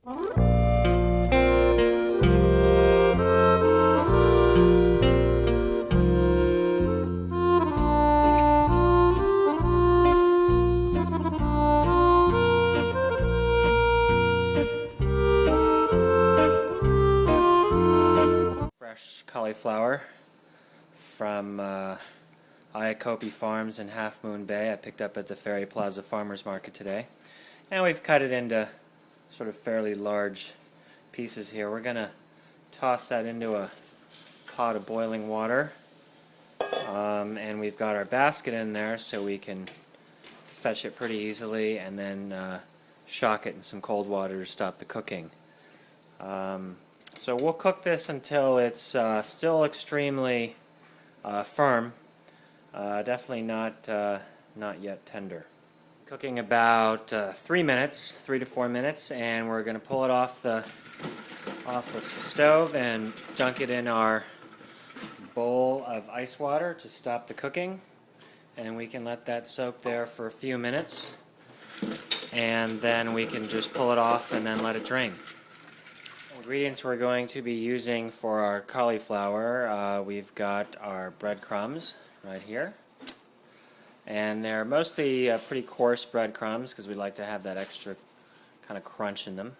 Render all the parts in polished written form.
Fresh cauliflower from Anchovy Farms in Half Moon Bay. I picked up at the Ferry Plaza Farmers Market today. And we've cut it into sort of fairly large pieces here. We're going to toss that into a pot of boiling water. And we've got our basket in there so we can fetch it pretty easily and then shock it in some cold water to stop the cooking. So we'll cook this until it's still extremely firm, definitely not yet tender. Cooking about 3 to 4 minutes, and we're going to pull it off the stove and dunk it in our bowl of ice water to stop the cooking, and we can let that soak there for a few minutes, and then we can just pull it off and then let it drain. Ingredients we're going to be using for our cauliflower, we've got our breadcrumbs right here, and they're mostly pretty coarse breadcrumbs because we like to have that extra kind of crunch in them.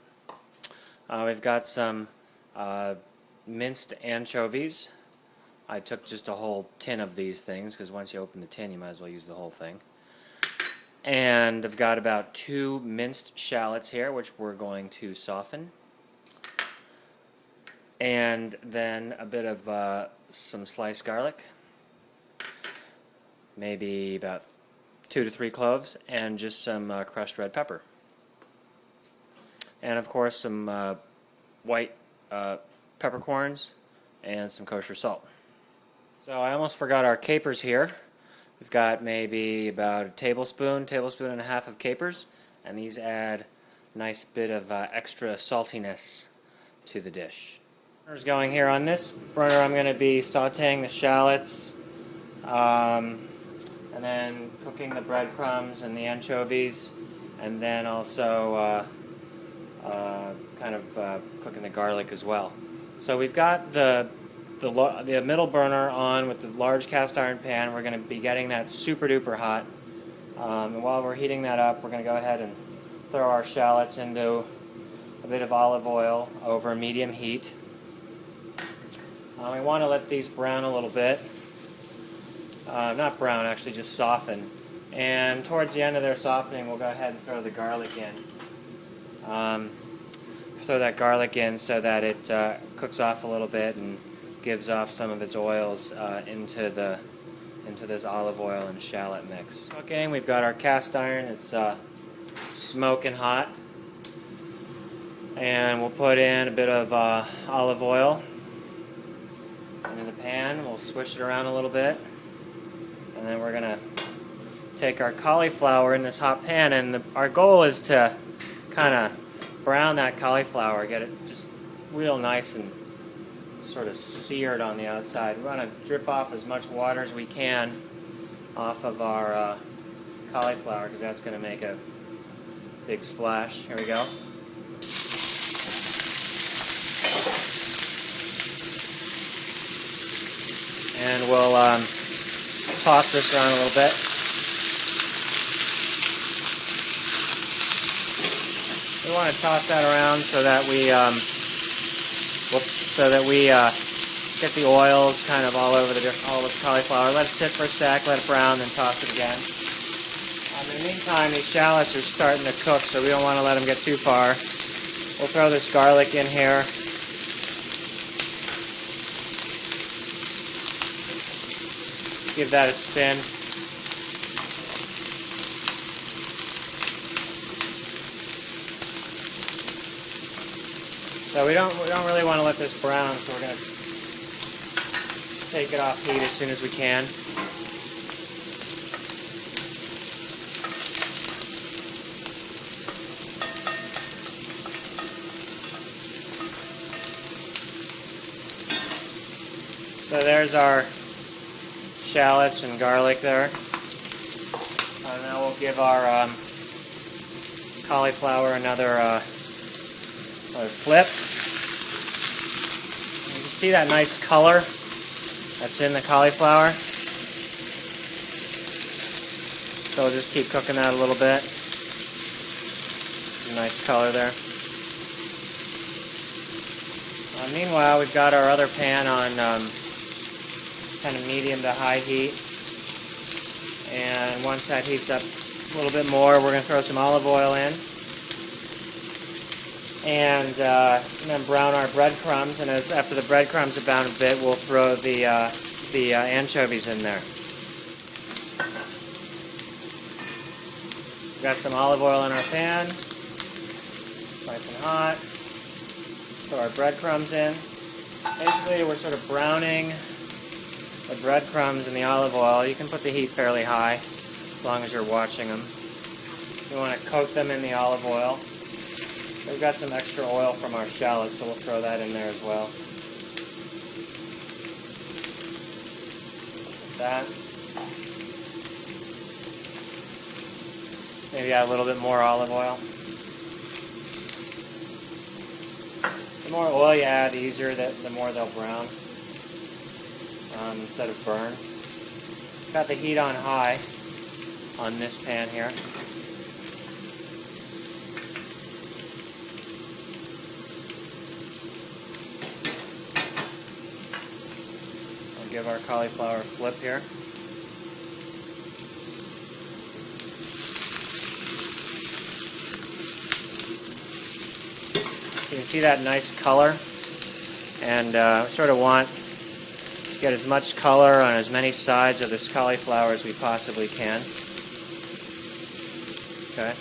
We've got some minced anchovies. I took just a whole tin of these things because once you open the tin you might as well use the whole thing. And I've got about 2 minced shallots here which we're going to soften. And then a bit of some sliced garlic, maybe about 2 to 3 cloves, and just some crushed red pepper. And of course some white peppercorns and some kosher salt. So I almost forgot our capers here. We've got maybe about a tablespoon and a half of capers, and these add a nice bit of extra saltiness to the dish. Going here on this burner, I'm going to be sauteing the shallots and then cooking the breadcrumbs and the anchovies, and then also cooking the garlic as well. So we've got the middle burner on with the large cast iron pan. We're going to be getting that super duper hot, and while we're heating that up, we're going to go ahead and throw our shallots into a bit of olive oil over medium heat. We want to let these brown a little bit. Not brown, actually, just soften. And towards the end of their softening, we'll go ahead and throw the garlic in. Throw that garlic in so that it cooks off a little bit and gives off some of its oils into this olive oil and shallot mix. Okay, we've got our cast iron. It's smoking hot. And we'll put in a bit of olive oil into the pan. We'll switch it around a little bit, and then we're going to take our cauliflower in this hot pan, and our goal is to kind of brown that cauliflower, get it just real nice and sort of seared on the outside. We want to drip off as much water as we can off of our cauliflower because that's going to make a big splash. Here we go. And we'll toss this around a little bit. We want to toss that around so that we get the oils kind of all over all the cauliflower. Let it sit for a sec, let it brown, then toss it again. In the meantime, these shallots are starting to cook, so we don't want to let them get too far. We'll throw this garlic in here. Give that a spin. So we don't really want to let this brown, so we're going to take it off heat as soon as we can. So there's our shallots and garlic there. And now we'll give our cauliflower another flip. You can see that nice color that's in the cauliflower. So we'll just keep cooking that a little bit. Nice color there. Meanwhile, we've got our other pan on kind of medium to high heat. And once that heats up a little bit more, we're going to throw some olive oil in. And then brown our breadcrumbs. And after the breadcrumbs are browned a bit, we'll throw the anchovies in there. We've got some olive oil in our pan. Nice and hot. Throw our breadcrumbs in. Basically, we're sort of browning the breadcrumbs in the olive oil. You can put the heat fairly high as long as you're watching them. You want to coat them in the olive oil. We've got some extra oil from our shallots, so we'll throw that in there as well. Like that. Maybe add a little bit more olive oil. The more oil you add, the easier, the more they'll brown instead of burn. Got the heat on high on this pan here. I'll give our cauliflower a flip here. You can see that nice color, and sort of want to get as much color on as many sides of this cauliflower as we possibly can. Okay.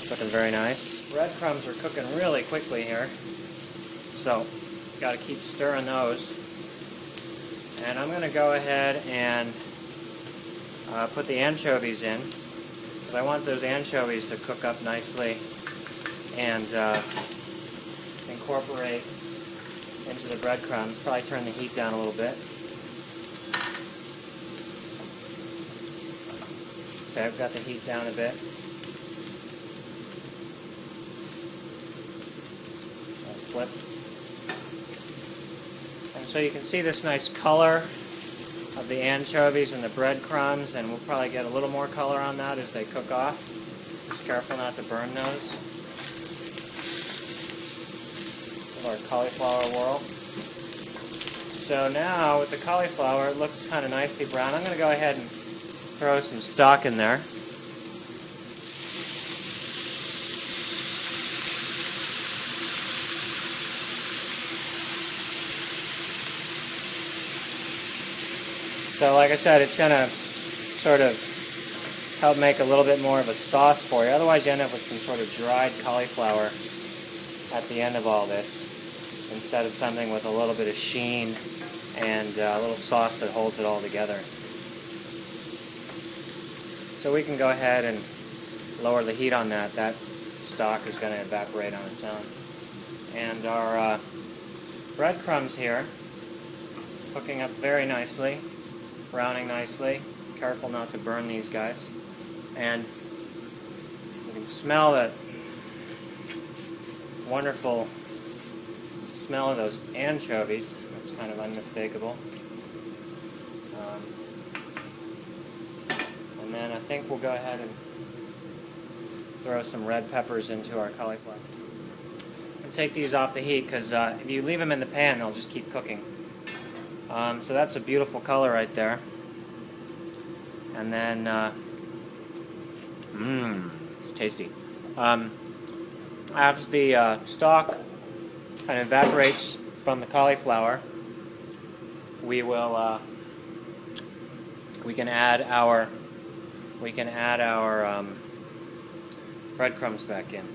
Looking very nice. Breadcrumbs are cooking really quickly here, so got to keep stirring those. And I'm going to go ahead and put the anchovies in. I want those anchovies to cook up nicely and incorporate into the breadcrumbs. Probably turn the heat down a little bit. Okay, I've got the heat down a bit. I'll flip. And so you can see this nice color of the anchovies and the breadcrumbs, and we'll probably get a little more color on that as they cook off. Just careful not to burn those. With our cauliflower whirl. So now with the cauliflower, it looks kind of nicely brown. I'm going to go ahead and throw some stock in there. So like I said, it's going to sort of help make a little bit more of a sauce for you. Otherwise you end up with some sort of dried cauliflower at the end of all this, instead of something with a little bit of sheen and a little sauce that holds it all together. So we can go ahead and lower the heat on that. That stock is going to evaporate on its own. And our breadcrumbs here, cooking up very nicely. Browning nicely. Careful not to burn these guys. And you can smell that wonderful smell of those anchovies. That's kind of unmistakable. And then I think we'll go ahead and throw some red peppers into our cauliflower. And take these off the heat, because if you leave them in the pan, they'll just keep cooking. So that's a beautiful color right there. And then, it's tasty. As the stock kind of evaporates from the cauliflower, we will we can add our breadcrumbs back in.